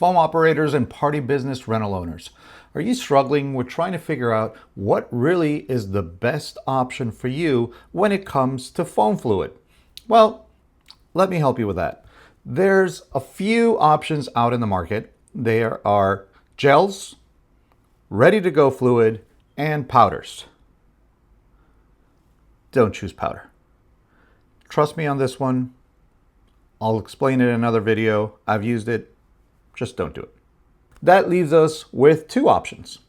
foam operators and party business rental owners. Are you struggling with trying to figure out what really is the best option for you when it comes to foam fluid? Well, let me help you with that. There's a few options out in the market. There are gels, ready-to-go fluid, and powders. Don't choose powder. Trust me on this one. I'll explain it in another video. I've used it. Just don't do it. That leaves us with two options: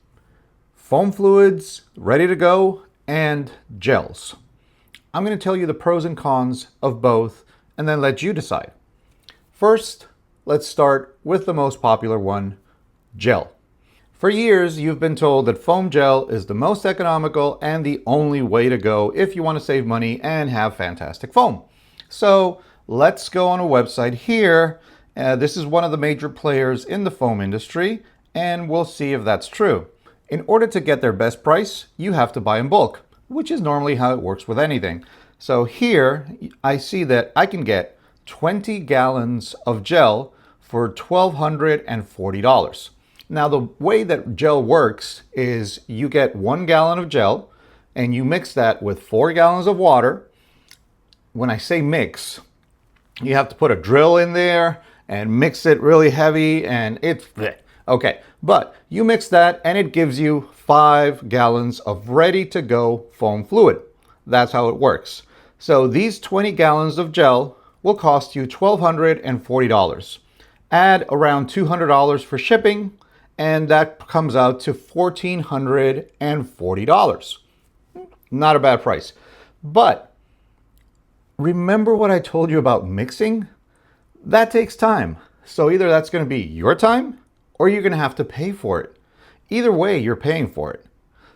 foam fluids, ready to go, and gels. I'm going to tell you the pros and cons of both and then let you decide. First, let's start with the most popular one, gel. For years, you've been told that foam gel is the most economical and the only way to go if you want to save money and have fantastic foam. So let's go on a website here. This is one of the major players in the foam industry, and we'll see if that's true. In order to get their best price, you have to buy in bulk, which is normally how it works with anything. So here I see that I can get 20 gallons of gel for $1,240. Now, the way that gel works is you get 1 gallon of gel and you mix that with 4 gallons of water. When I say mix, you have to put a drill in there and mix it really heavy, and it's okay. But you mix that and it gives you 5 gallons of ready-to-go foam fluid. That's how it works. So these 20 gallons of gel will cost you $1,240. Add around $200 for shipping, and that comes out to $1,440. Not a bad price. But remember what I told you about mixing? That takes time. So either that's going to be your time or you're going to have to pay for it. Either way, you're paying for it.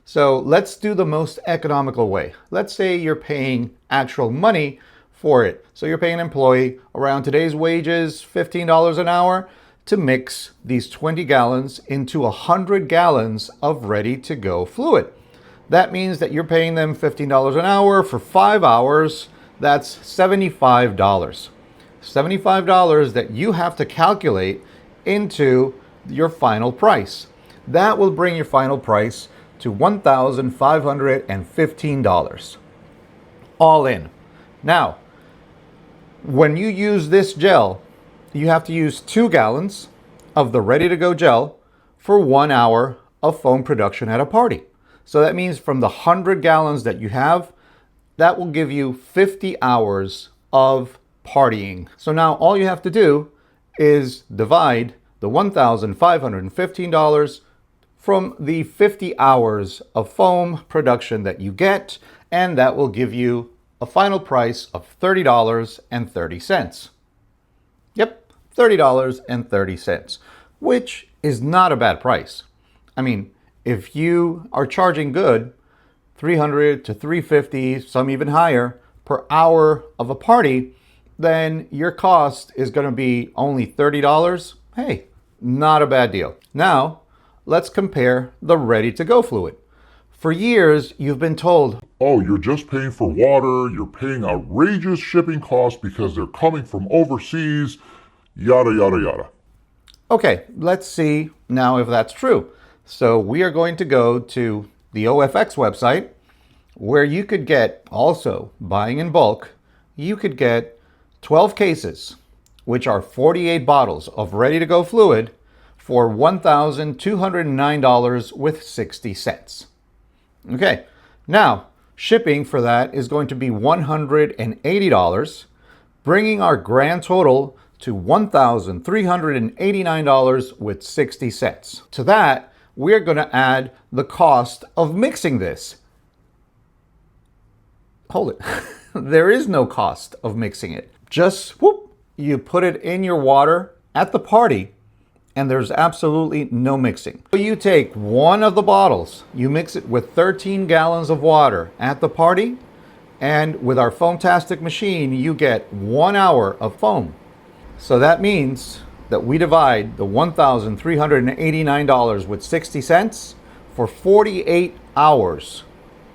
So let's do the most economical way. Let's say you're paying actual money for it. So you're paying an employee around today's wages, $15 an hour, to mix these 20 gallons into 100 gallons of ready-to-go fluid. That means that you're paying them $15 an hour for 5 hours. That's $75. $75 that you have to calculate into your final price. That will bring your final price to $1,515. All in. Now, when you use this gel, you have to use 2 gallons of the ready-to-go gel for 1 hour of foam production at a party. So that means from the 100 gallons that you have, that will give you 50 hours of partying. So now all you have to do is divide the $1,515 from the 50 hours of foam production that you get, and that will give you a final price of $30.30. Yep, $30.30, which is not a bad price. I mean, if you are charging good, $300 to $350, some even higher, per hour of a party, then your cost is going to be only $30. Hey, not a bad deal. Now, let's compare the ready-to-go fluid. For years, you've been told, oh, you're just paying for water, you're paying outrageous shipping costs because they're coming from overseas, yada, yada, yada. Okay, let's see now if that's true. So we are going to go to the OFX website, where you could get, also buying in bulk, you could get 12 cases, which are 48 bottles of ready-to-go fluid for $1,209.60. Okay, now shipping for that is going to be $180, bringing our grand total to $1,389.60. To that, we're going to add the cost of mixing this. Hold it. There is no cost of mixing it. Just whoop, you put it in your water at the party, and there's absolutely no mixing. So you take one of the bottles, you mix it with 13 gallons of water at the party, and with our Foamtastic machine, you get 1 hour of foam. So that means that we divide the $1,389.60 for 48 hours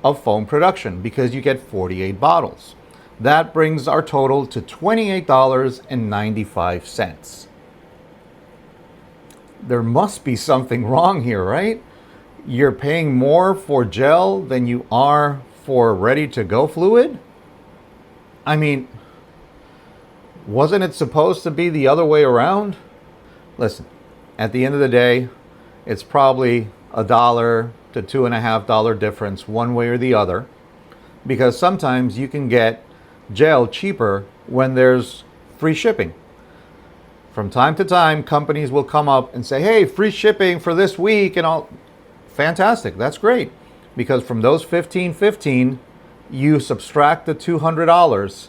of foam production, because you get 48 bottles. That brings our total to $28.95. there must be something wrong here, right? You're paying more for gel than you are for ready-to-go fluid? I mean, wasn't it supposed to be the other way around? Listen, at the end of the day, it's probably $1 to $2.50 difference one way or the other, because sometimes you can get gel cheaper when there's free shipping. From time to time, companies will come up and say, hey, free shipping for this week and all. Fantastic, that's great. Because from those $1,515, you subtract the $200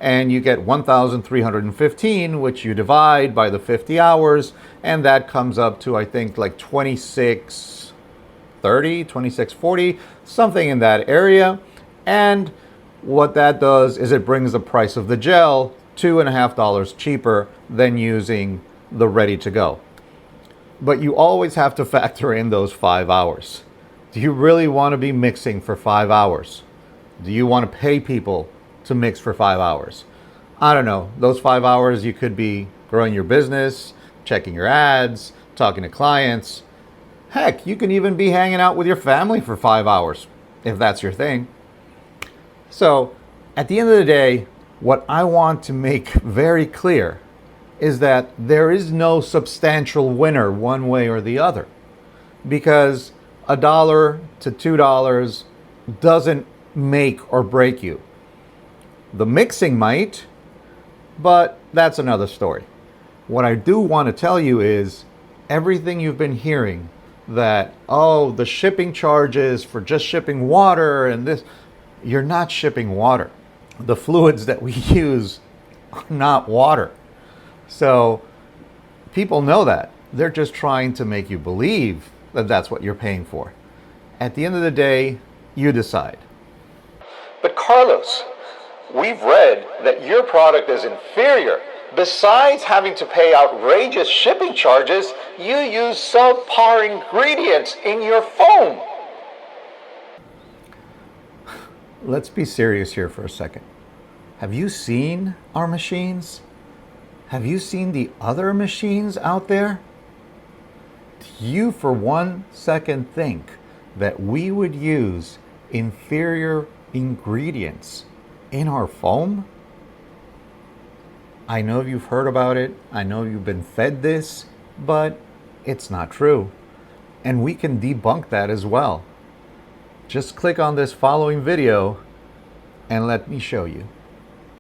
and you get $1,315, which you divide by the 50 hours, and that comes up to, I think, like $26.30, $26.40, something in that area. And what that does is it brings the price of the gel $2.50 cheaper than using the ready-to-go. But you always have to factor in those 5 hours. Do you really want to be mixing for 5 hours? Do you want to pay people to mix for 5 hours? I don't know. Those 5 hours you could be growing your business, checking your ads, talking to clients. Heck, you can even be hanging out with your family for 5 hours, if that's your thing. So, at the end of the day, what I want to make very clear is that there is no substantial winner one way or the other, because $1 to $2 doesn't make or break you. The mixing might, but that's another story. What I do want to tell you is everything you've been hearing that, oh, the shipping charges for just shipping water and this, you're not shipping water. The fluids that we use are not water. So people know that. They're just trying to make you believe that that's what you're paying for. At the end of the day, you decide. But Carlos, we've read that your product is inferior. Besides having to pay outrageous shipping charges, you use subpar ingredients in your foam. Let's be serious here for a second. Have you seen our machines? Have you seen the other machines out there? Do you for 1 second think that we would use inferior ingredients in our foam? I know you've heard about it. I know you've been fed this, but it's not true. And we can debunk that as well. Just click on this following video and let me show you.